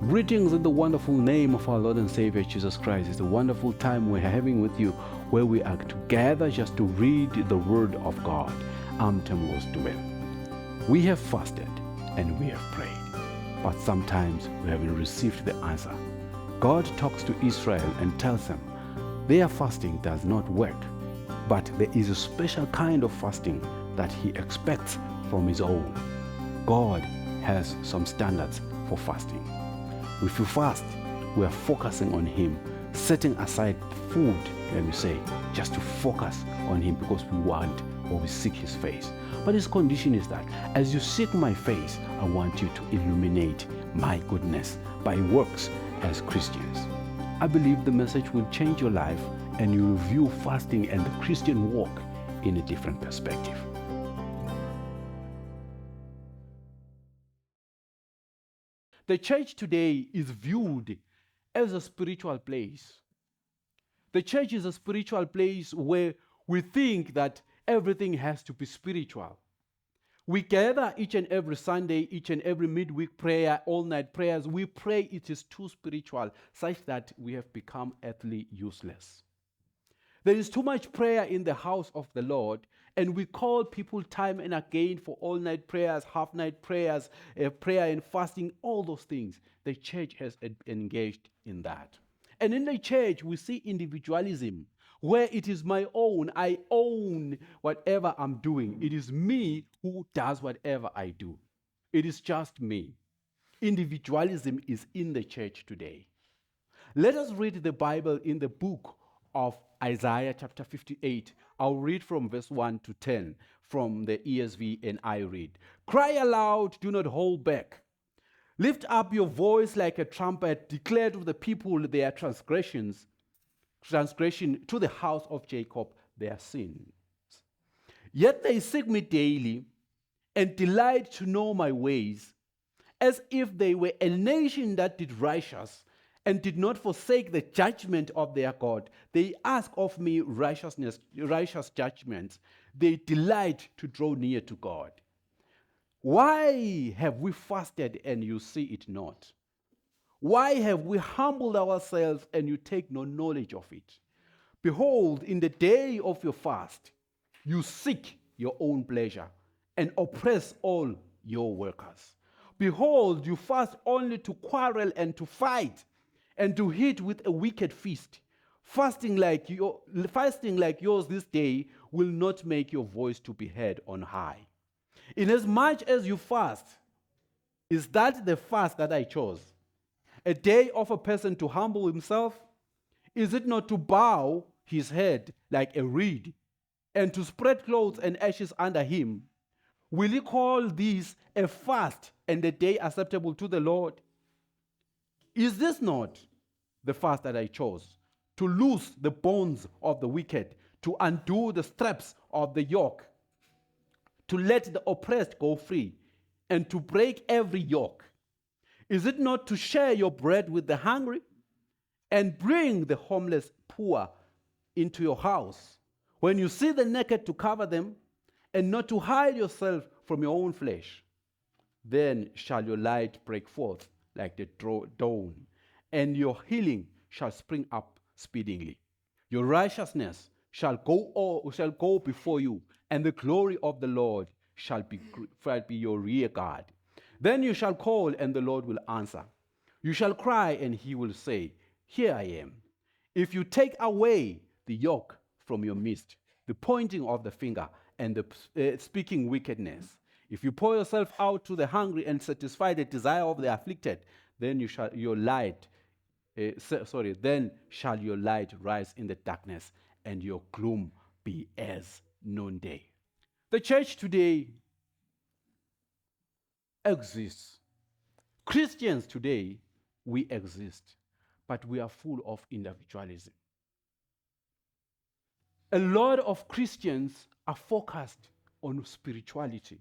Greetings in the wonderful name of our Lord and Savior Jesus Christ. It's a wonderful time we're having with you where we are together just to read the Word of God. I'm Thembinkosi Dube. We have fasted and we have prayed, but sometimes we haven't received the answer. God talks to Israel and tells them their fasting does not work, but there is a special kind of fasting that He expects from His own. God has some standards for fasting. If you fast, we are focusing on Him, setting aside food, let me say, just to focus on Him because we want or we seek His face. But His condition is that as you seek my face, I want you to illuminate my goodness by works as Christians. I believe the message will change your life and you will view fasting and the Christian walk in a different perspective. The church today is viewed as a spiritual place. The church is a spiritual place where we think that everything has to be spiritual. We gather each and every Sunday, each and every midweek prayer, all-night prayers. We pray it is too spiritual, such that we have become earthly useless. There is too much prayer in the house of the Lord, and we call people time and again for all-night prayers, half-night prayers, prayer and fasting, all those things. The church has engaged in that. And in the church, we see individualism, where it is my own. I own whatever I'm doing. It is me who does whatever I do. It is just me. Individualism is in the church today. Let us read the Bible in the book of Isaiah chapter 58. I'll read from verse 1 to 10 from the ESV, and I read, "Cry aloud, do not hold back. Lift up your voice like a trumpet, declare to the people their transgression to the house of Jacob their sins. Yet they seek me daily and delight to know my ways, as if they were a nation that did righteous and did not forsake the judgment of their God. They ask of me righteous judgments. They delight to draw near to God. Why have we fasted and you see it not? Why have we humbled ourselves and you take no knowledge of it? Behold, in the day of your fast, you seek your own pleasure and oppress all your workers. Behold, you fast only to quarrel and to fight, and to eat with a wicked feast. Fasting like yours this day will not make your voice to be heard on high. Inasmuch as you fast, is that the fast that I chose? A day of a person to humble himself? Is it not to bow his head like a reed, and to spread clothes and ashes under him? Will you call this a fast and a day acceptable to the Lord? Is this not the fast that I chose? To loose the bonds of the wicked, to undo the straps of the yoke, to let the oppressed go free, and to break every yoke? Is it not to share your bread with the hungry, and bring the homeless poor into your house? When you see the naked, to cover them, and not to hide yourself from your own flesh? Then shall your light break forth like the dawn, and your healing shall spring up speedily. Your righteousness shall go before you, and the glory of the Lord shall be your rear guard. Then you shall call, and the Lord will answer. You shall cry, and He will say, Here I am. If you take away the yoke from your midst, the pointing of the finger, and the speaking wickedness, if you pour yourself out to the hungry and satisfy the desire of the afflicted, then shall your light rise in the darkness, and your gloom be as noonday. The church today exists. Christians today, we exist, but we are full of individualism. A lot of Christians are focused on spirituality,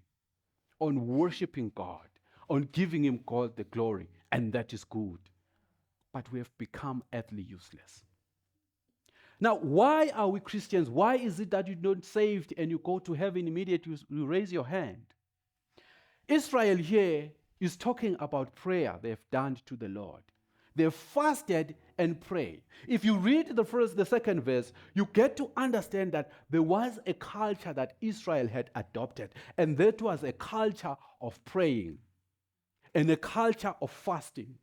on worshiping God, on giving Him God the glory, and that is good. But we have become earthly useless. Now, why are we Christians? Why is it that you're not saved and you go to heaven immediately? You raise your hand. Israel here is talking about prayer they've done to the Lord. They fasted and prayed. If you read the second verse, you get to understand that there was a culture that Israel had adopted, and that was a culture of praying and a culture of fasting.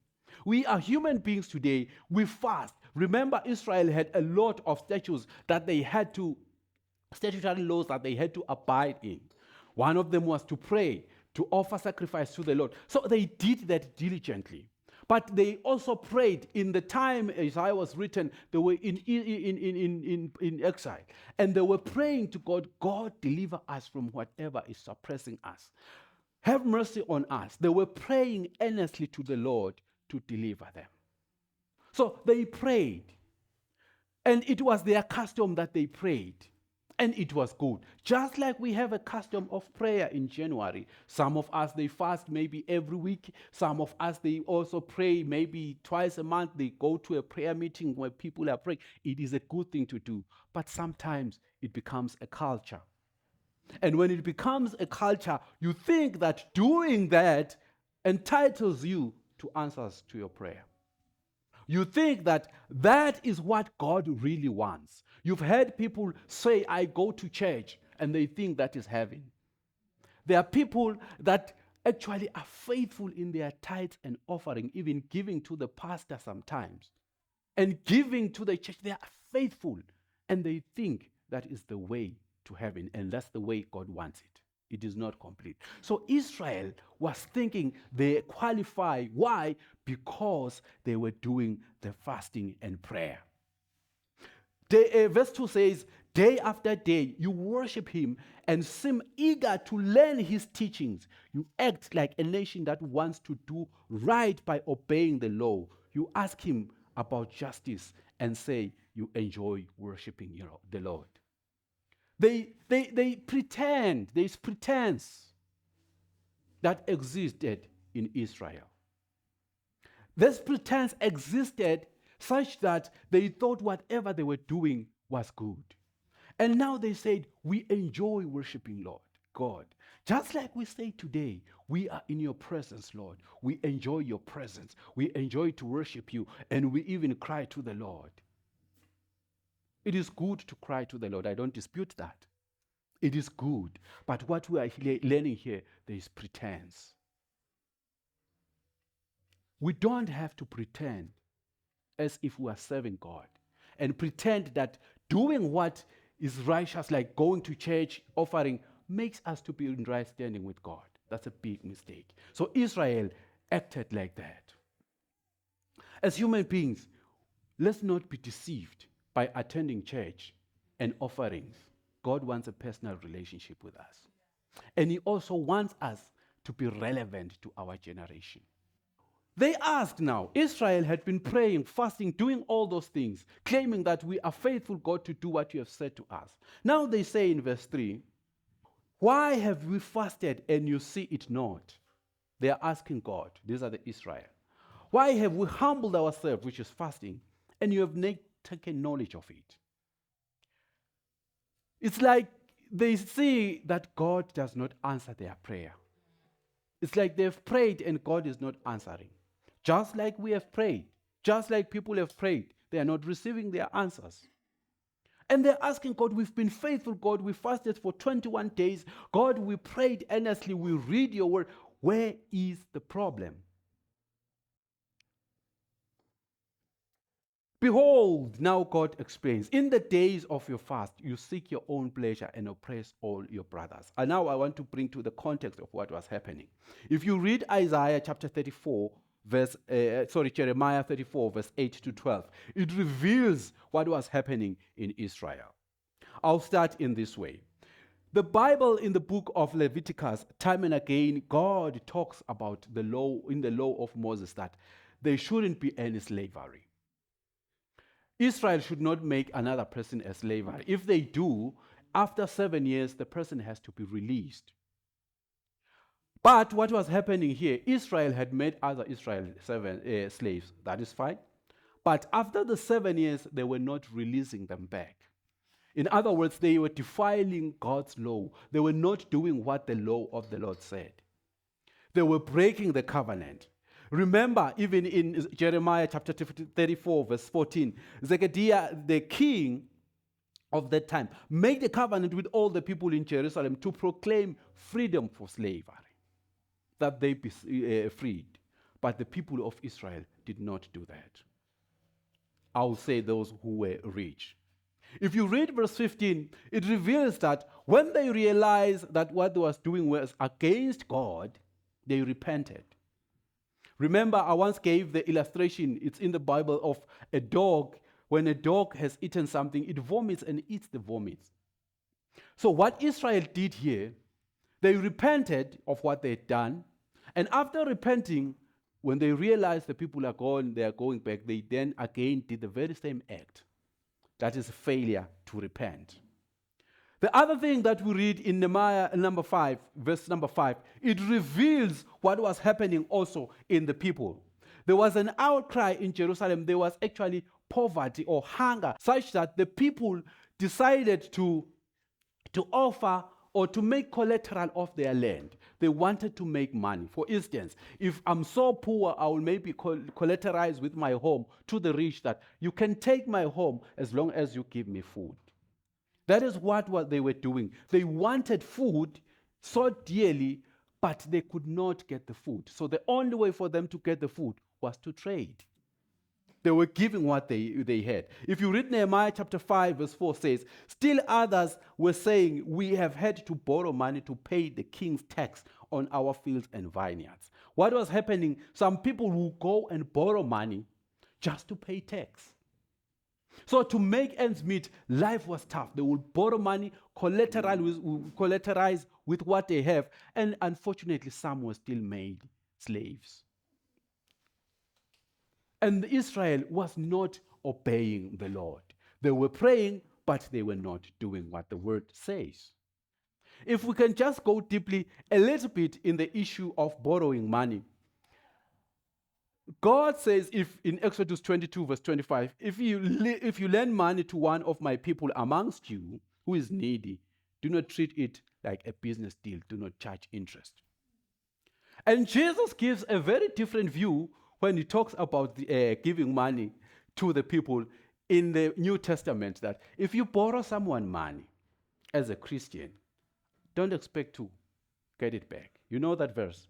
We are human beings today. We fast. Remember, Israel had a lot of statutory laws that they had to abide in. One of them was to pray, to offer sacrifice to the Lord. So they did that diligently. But they also prayed. In the time Isaiah was written, they were in exile. And they were praying to God, God, deliver us from whatever is suppressing us. Have mercy on us. They were praying earnestly to the Lord to deliver them. So they prayed. And it was their custom that they prayed. And it was good. Just like we have a custom of prayer in January. Some of us, they fast maybe every week. Some of us, they also pray maybe twice a month. They go to a prayer meeting where people are praying. It is a good thing to do. But sometimes it becomes a culture. And when it becomes a culture, you think that doing that entitles you to answers to your prayer. You think that that is what God really wants. You've heard people say, I go to church, and they think that is heaven. There are people that actually are faithful in their tithes and offering, even giving to the pastor sometimes, and giving to the church. They are faithful, and they think that is the way to heaven, and that's the way God wants it. It is not complete. So Israel was thinking they qualify. Why? Because they were doing the fasting and prayer. Verse 2 says, day after day you worship him and seem eager to learn his teachings. You act like a nation that wants to do right by obeying the law. You ask him about justice and say you enjoy worshiping the Lord. They pretend, there's pretense that existed in Israel. This pretense existed such that they thought whatever they were doing was good. And now they said, we enjoy worshiping Lord, God. Just like we say today, we are in your presence, Lord. We enjoy your presence. We enjoy to worship you, and we even cry to the Lord. It is good to cry to the Lord. I don't dispute that. It is good. But what we are learning here, there is pretense. We don't have to pretend as if we are serving God and pretend that doing what is righteous, like going to church, offering, makes us to be in right standing with God. That's a big mistake. So Israel acted like that. As human beings, let's not be deceived by attending church and offerings. God wants a personal relationship with us. And he also wants us to be relevant to our generation. They asked now, Israel had been praying, fasting, doing all those things, claiming that we are faithful, God, to do what you have said to us. Now they say in verse 3, why have we fasted and you see it not? They are asking God, these are the Israel. Why have we humbled ourselves, which is fasting, and you have not taken knowledge of it? It's like they see that God does not answer their prayer. It's like they've prayed and God is not answering. Just like we have prayed, just like people have prayed, they are not receiving their answers. And they're asking God, we've been faithful, God, we fasted for 21 days. God, we prayed earnestly, we read your word. Where is the problem? Behold, now God explains, in the days of your fast, you seek your own pleasure and oppress all your brothers. And now I want to bring to the context of what was happening. If you read Isaiah chapter 34, Jeremiah 34, verse 8 to 12, it reveals what was happening in Israel. I'll start in this way. The Bible in the book of Leviticus, time and again, God talks about the law, in the law of Moses, that there shouldn't be any slavery. Israel should not make another person a slave. If they do, after 7 years, the person has to be released. But what was happening here, Israel had made other Israel slaves. That is fine. But after the 7 years, they were not releasing them back. In other words, they were defiling God's law. They were not doing what the law of the Lord said. They were breaking the covenant. Remember, even in Jeremiah chapter 34, verse 14, Zedekiah, the king of that time, made a covenant with all the people in Jerusalem to proclaim freedom for slavery, that they be freed. But the people of Israel did not do that. I'll say those who were rich. If you read verse 15, it reveals that when they realized that what they was doing was against God, they repented. Remember, I once gave the illustration, it's in the Bible, of a dog. When a dog has eaten something, it vomits and eats the vomits. So what Israel did here, they repented of what they had done. And after repenting, when they realized the people are gone, they are going back, they then again did the very same act. That is failure to repent. The other thing that we read in Nehemiah verse number 5, it reveals what was happening also in the people. There was an outcry in Jerusalem. There was actually poverty or hunger, such that the people decided to offer or to make collateral of their land. They wanted to make money. For instance, if I'm so poor, I will maybe collateralize with my home to the rich that you can take my home as long as you give me food. That is what they were doing. They wanted food so dearly, but they could not get the food. So the only way for them to get the food was to trade. They were giving what they had. If you read Nehemiah chapter 5, verse 4 says, still others were saying, we have had to borrow money to pay the king's tax on our fields and vineyards. What was happening? Some people will go and borrow money just to pay tax. So to make ends meet, life was tough. They would borrow money, collateralize with what they have, and unfortunately, some were still made slaves. And Israel was not obeying the Lord. They were praying, but they were not doing what the word says. If we can just go deeply a little bit in the issue of borrowing money, God says, if in Exodus 22, verse 25, if you lend money to one of my people amongst you who is needy, do not treat it like a business deal. Do not charge interest. And Jesus gives a very different view when he talks about giving money to the people in the New Testament, that if you borrow someone money as a Christian, don't expect to get it back. You know that verse?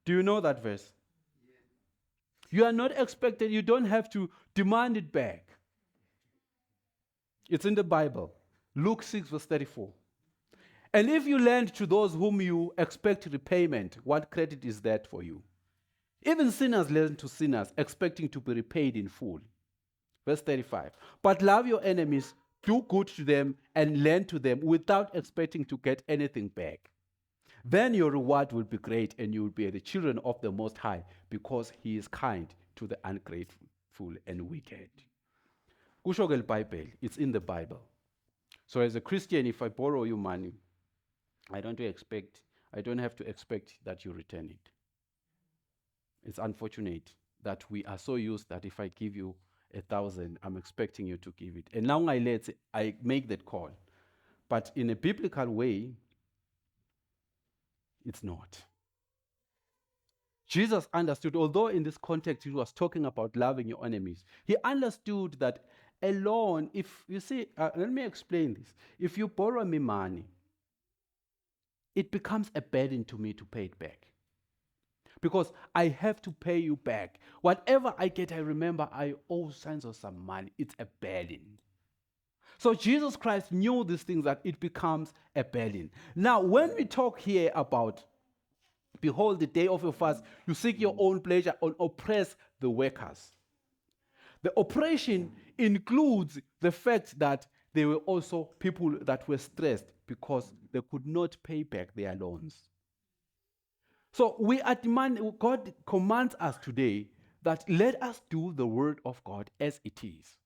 Do you know that verse? You are not expected, you don't have to demand it back. It's in the Bible. Luke 6, verse 34. And if you lend to those whom you expect repayment, what credit is that for you? Even sinners lend to sinners, expecting to be repaid in full. Verse 35. But love your enemies, do good to them, and lend to them without expecting to get anything back. Then your reward will be great, and you will be the children of the Most High, because He is kind to the ungrateful and wicked. Kusho ke Bible, it's in the Bible. So as a Christian, if I borrow you money, I don't have to expect that you return it. It's unfortunate that we are so used that if I give you 1,000, I'm expecting you to give it. And now I make that call. But in a biblical way, it's not. Jesus understood, although in this context he was talking about loving your enemies, he understood that alone, if you see, let me explain this. If you borrow me money, it becomes a burden to me to pay it back. Because I have to pay you back. Whatever I get, I remember I owe Sanso some money. It's a burden. So Jesus Christ knew these things, that it becomes a burden. Now, when we talk here about, behold, the day of your fast, you seek your own pleasure and oppress the workers. The oppression includes the fact that there were also people that were stressed because they could not pay back their loans. So God commands us today that let us do the word of God as it is.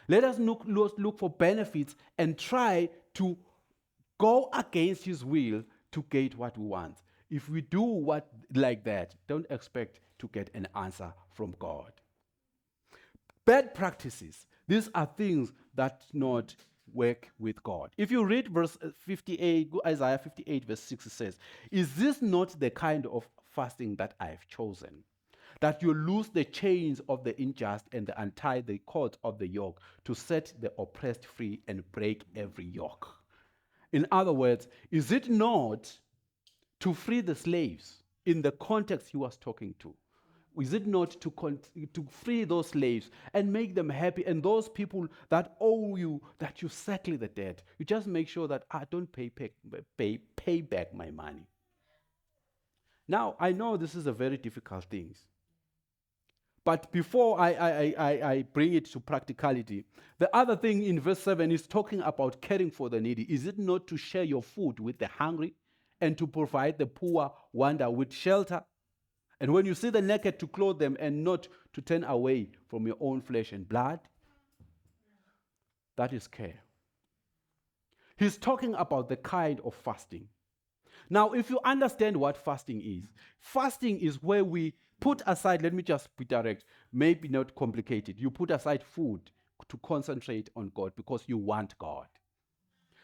Let us look for benefits and try to go against His will to get what we want. If we do like that, don't expect to get an answer from God. Bad practices, these are things that work with God. If you read verse 58, Isaiah 58, verse 6, it says, "Is this not the kind of fasting that I have chosen? That you loose the chains of the unjust and untie the cords of the yoke, to set the oppressed free and break every yoke." In other words, is it not to free the slaves in the context he was talking to? Is it not to free those slaves and make them happy? And those people that owe you, that you settle the debt. You just make sure that I don't pay back my money. Now, I know this is a very difficult thing. But before I bring it to practicality, the other thing in verse 7 is talking about caring for the needy. Is it not to share your food with the hungry and to provide the poor wanderer with shelter? And when you see the naked, to clothe them and not to turn away from your own flesh and blood? That is care. He's talking about the kind of fasting. Now, if you understand what fasting is where we put aside, let me just be direct, maybe not complicated. You put aside food to concentrate on God because you want God.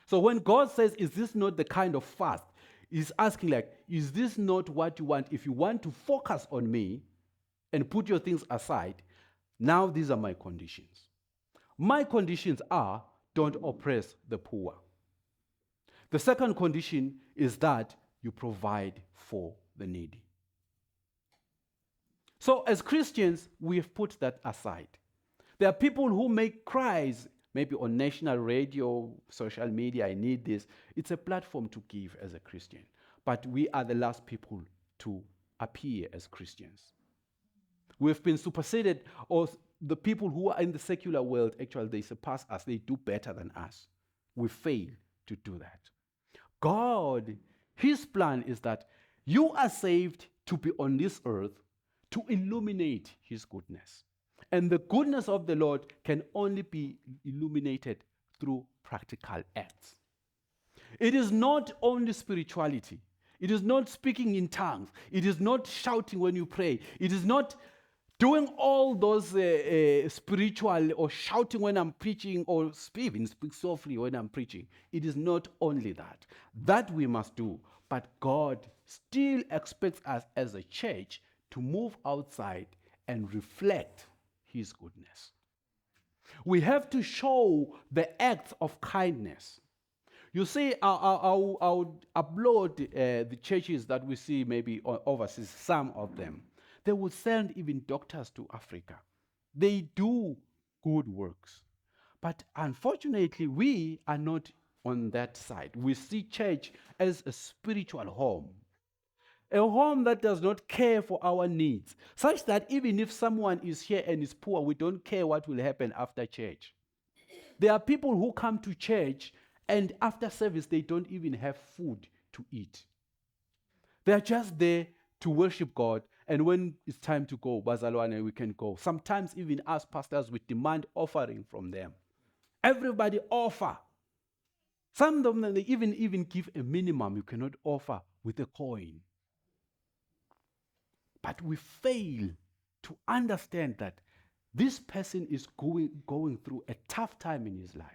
So when God says, is this not the kind of fast? He's asking like, is this not what you want? If you want to focus on me and put your things aside, now these are my conditions. My conditions are, don't oppress the poor. The second condition is that you provide for the needy. So as Christians, we have put that aside. There are people who make cries, maybe on national radio, social media, I need this. It's a platform to give as a Christian. But we are the last people to appear as Christians. We've been superseded, or the people who are in the secular world, actually, they surpass us. They do better than us. We fail to do that. God, his plan is that you are saved to be on this earth to illuminate his goodness. And the goodness of the Lord can only be illuminated through practical acts. It is not only spirituality. It is not speaking in tongues. It is not shouting when you pray. It is not doing all those spiritual or shouting when I'm preaching or speak softly when I'm preaching. It is not only that. That we must do. But God still expects us as a church to move outside and reflect his goodness. We have to show the acts of kindness. You see, I'll upload the churches that we see maybe overseas, some of them. They would send even doctors to Africa. They do good works. But unfortunately, we are not on that side. We see church as a spiritual home. A home that does not care for our needs, such that even if someone is here and is poor, we don't care what will happen after church. There are people who come to church and after service, they don't even have food to eat. They are just there to worship God, and when it's time to go, Bazalwane, we can go. Sometimes even us pastors, we demand offering from them. Everybody offer. Some of them, they even give a minimum you cannot offer with a coin. But we fail to understand that this person is going through a tough time in his life.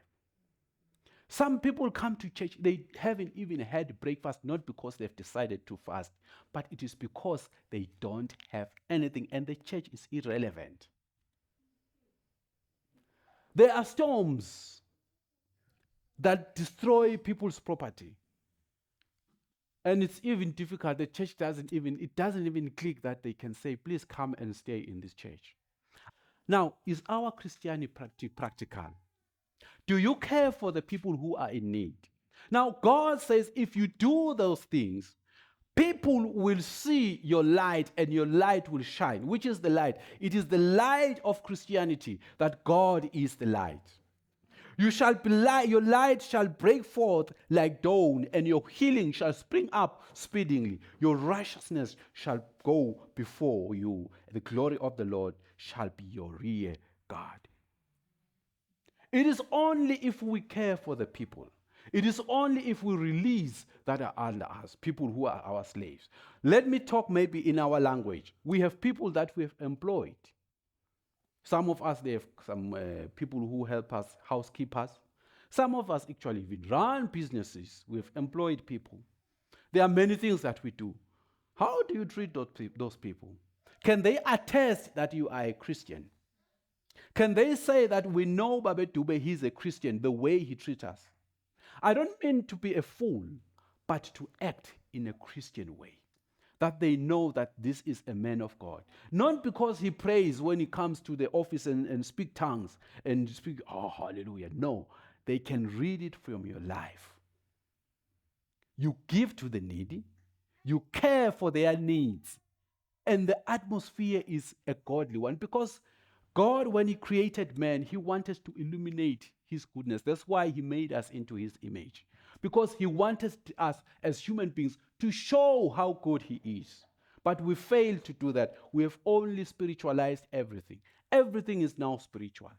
Some people come to church, they haven't even had breakfast, not because they've decided to fast, but it is because they don't have anything and the church is irrelevant. There are storms that destroy people's property. And it's even difficult. The church doesn't even click that they can say, please come and stay in this church. Now, is our Christianity practical? Do you care for the people who are in need? Now, God says if you do those things, people will see your light and your light will shine. Which is the light? It is the light of Christianity, that God is the light. You shall be light, your light shall break forth like dawn, and your healing shall spring up speedily. Your righteousness shall go before you. The glory of the Lord shall be your rear guard. It is only if we care for the people. It is only if we release that are under us, people who are our slaves. Let me talk maybe in our language. We have people that we have employed. Some of us, they have some people who help us, housekeepers. Some of us actually even run businesses. We've employed people. There are many things that we do. How do you treat those people? Can they attest that you are a Christian? Can they say that we know Babe Dube, he's a Christian, the way he treats us? I don't mean to be a fool, but to act in a Christian way. That they know that this is a man of God. Not because he prays when he comes to the office and speak tongues and speak, oh, hallelujah. No, they can read it from your life. You give to the needy. You care for their needs. And the atmosphere is a godly one because God, when he created man, he wanted to illuminate his goodness. That's why he made us into his image. Because he wanted us as human beings to show how good he is. But we failed to do that. We have only spiritualized everything. Everything is now spiritual.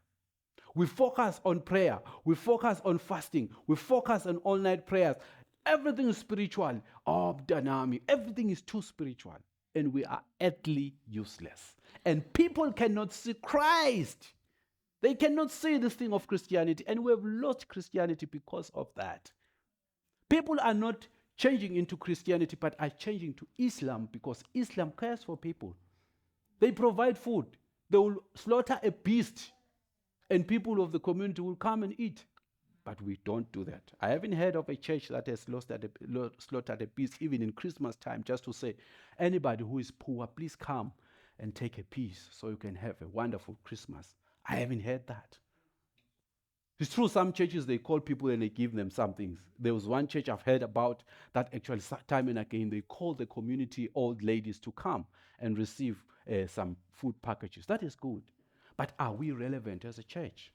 We focus on prayer. We focus on fasting. We focus on all-night prayers. Everything is spiritual. Oh, dynamic. Everything is too spiritual. And we are earthly useless. And people cannot see Christ. They cannot see this thing of Christianity. And we have lost Christianity because of that. People are not changing into Christianity, but are changing to Islam because Islam cares for people. They provide food. They will slaughter a beast, and people of the community will come and eat. But we don't do that. I haven't heard of a church that has slaughtered a beast, even in Christmas time, just to say, anybody who is poor, please come and take a piece so you can have a wonderful Christmas. I haven't heard that. It's true, some churches, they call people and they give them some things. There was one church I've heard about that actually time and again, they call the community old ladies to come and receive some food packages. That is good. But are we relevant as a church?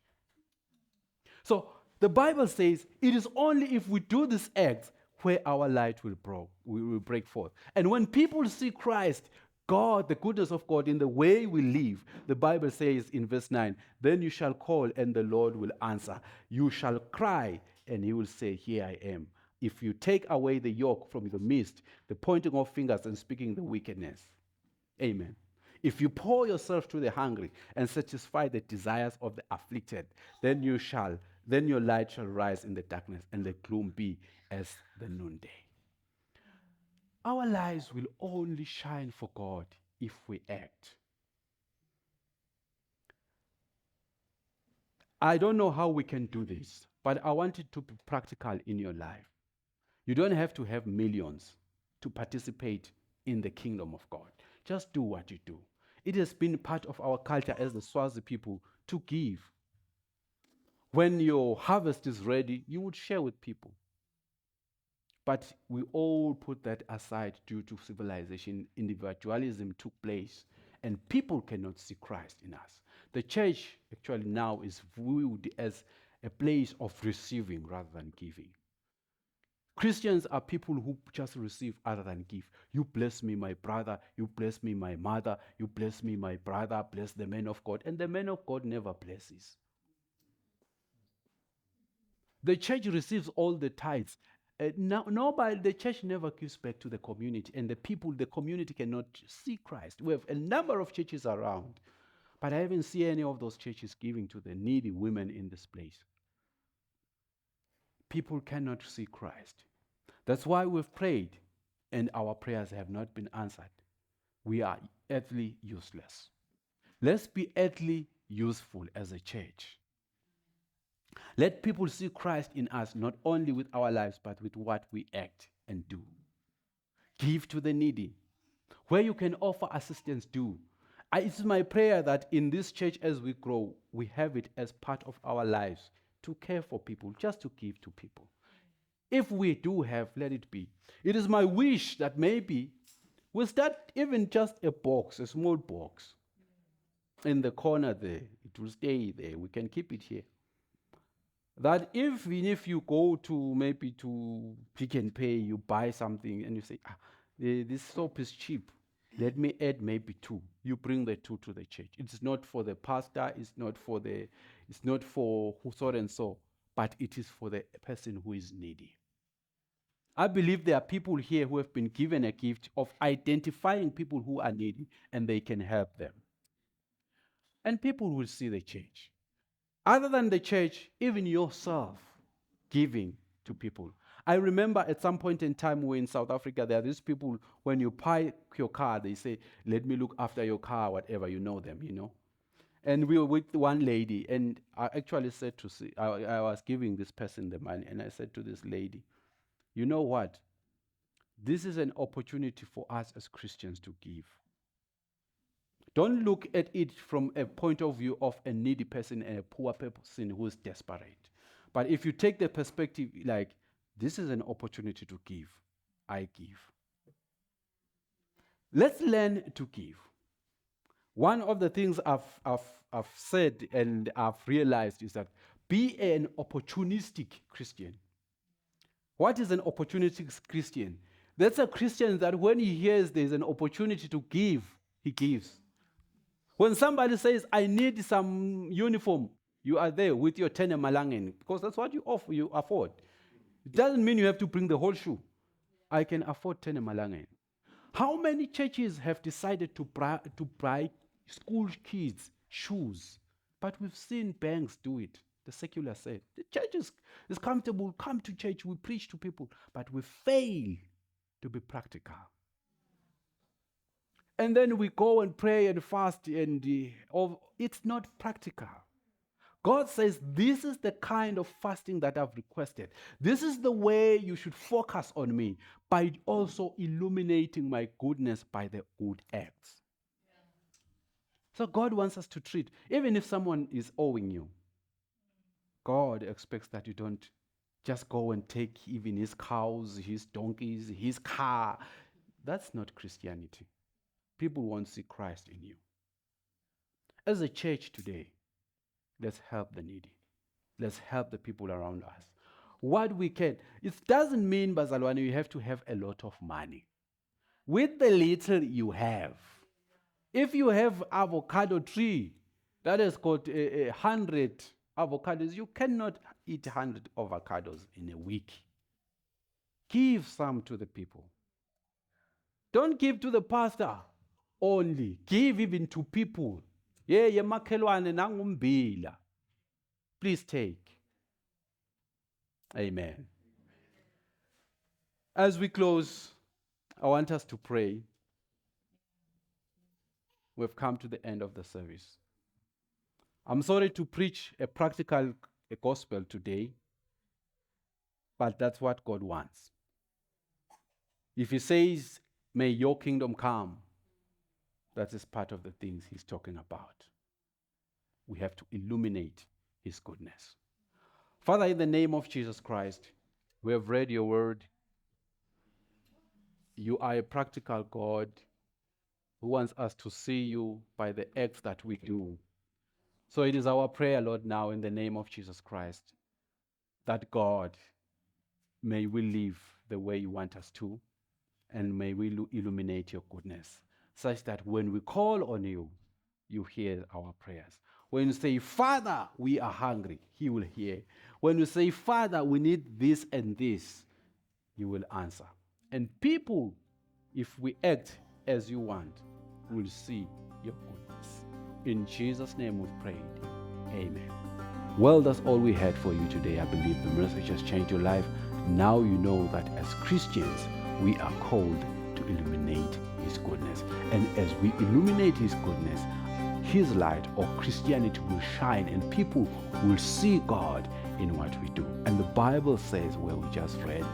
So the Bible says it is only if we do these acts where our light will break forth. And when people see Christ, God, the goodness of God in the way we live, the Bible says in verse 9, then you shall call and the Lord will answer. You shall cry and he will say, here I am. If you take away the yoke from the midst, the pointing of fingers and speaking the wickedness. Amen. If you pour yourself to the hungry and satisfy the desires of the afflicted, then your light shall rise in the darkness and the gloom be as the noonday. Our lives will only shine for God if we act. I don't know how we can do this, but I want it to be practical in your life. You don't have to have millions to participate in the kingdom of God. Just do what you do. It has been part of our culture as the Swazi people to give. When your harvest is ready, you would share with people. But we all put that aside due to civilization. Individualism took place, and people cannot see Christ in us. The church actually now is viewed as a place of receiving rather than giving. Christians are people who just receive other than give. You bless me, my brother. You bless me, my mother. You bless me, my brother. Bless the man of God. And the man of God never blesses. The church receives all the tithes. The church never gives back to the community, and the community cannot see Christ. We have a number of churches around, but I haven't seen any of those churches giving to the needy women in this place. People cannot see Christ. That's why we've prayed, and our prayers have not been answered. We are earthly useless. Let's be earthly useful as a church. Let people see Christ in us, not only with our lives, but with what we act and do. Give to the needy. Where you can offer assistance, do. It's my prayer that in this church as we grow, we have it as part of our lives to care for people, just to give to people. If we do have, let it be. It is my wish that maybe we'll start even just a box, a small box, in the corner there. It will stay there. We can keep it here. That even if you go to maybe to Pick and Pay, you buy something and you say, this soap is cheap. Let me add maybe 2. You bring the 2 to the church. It's not for the pastor, it's not for who so and so, but it is for the person who is needy. I believe there are people here who have been given a gift of identifying people who are needy and they can help them. And people will see the church. Other than the church, even yourself, giving to people. I remember at some point in time we're in South Africa, there are these people, when you park your car, they say, let me look after your car, whatever, you know them, you know. And we were with one lady, and I actually said to see, I was giving this person the money, and I said to this lady, you know what? This is an opportunity for us as Christians to give. Don't look at it from a point of view of a needy person and a poor person who is desperate. But if you take the perspective like, this is an opportunity to give, I give. Let's learn to give. One of the things I've said and I've realized is that be an opportunistic Christian. What is an opportunistic Christian? That's a Christian that when he hears there's an opportunity to give, he gives. When somebody says, I need some uniform, you are there with your 10 malangen, because that's what you offer, you afford. It doesn't mean you have to bring the whole shoe. I can afford 10 malangen. How many churches have decided to buy school kids shoes? But we've seen banks do it. The secular said, the church is comfortable, come to church, we preach to people, but we fail to be practical. And then we go and pray and fast, and it's not practical. God says, this is the kind of fasting that I've requested. This is the way you should focus on me, by also illuminating my goodness by the good acts. So God wants us to treat, even if someone is owing you, God expects that you don't just go and take even his cows, his donkeys, his car. That's not Christianity. People won't see Christ in you. As a church today, let's help the needy. Let's help the people around us. What we can. It doesn't mean, Bazalwane, you have to have a lot of money. With the little you have. If you have avocado tree that has got 100 avocados, you cannot eat 100 avocados in a week. Give some to the people. Don't give to the pastor only. Give even to people. Please take. Amen. As we close, I want us to pray. We've come to the end of the service. I'm sorry to preach a practical gospel today, but that's what God wants. If he says, may your kingdom come, that is part of the things he's talking about. We have to illuminate his goodness. Father, in the name of Jesus Christ, we have read your word. You are a practical God who wants us to see you by the acts that we do. So it is our prayer, Lord, now in the name of Jesus Christ, that God, may we live the way you want us to, and may we illuminate your goodness, such that when we call on you, you hear our prayers. When you say, Father, we are hungry, he will hear. When you say, Father, we need this and this, you will answer. And people, if we act as you want, will see your goodness. In Jesus' name we've prayed. Amen. Well, that's all we had for you today. I believe the message has changed your life. Now you know that as Christians, we are called to illuminate his goodness. And as we illuminate his goodness, his light or Christianity will shine, and people will see God in what we do. And the Bible says, where we just read,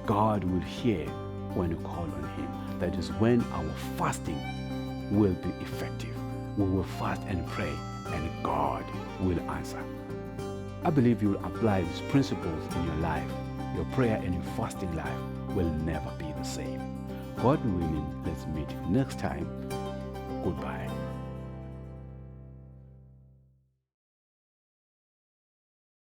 God will hear when you call on him. That is when our fasting will be effective. We will fast and pray, and God will answer. I believe you will apply these principles in your life. Your prayer and your fasting life will never be the same. God willing, let's meet next time. Goodbye.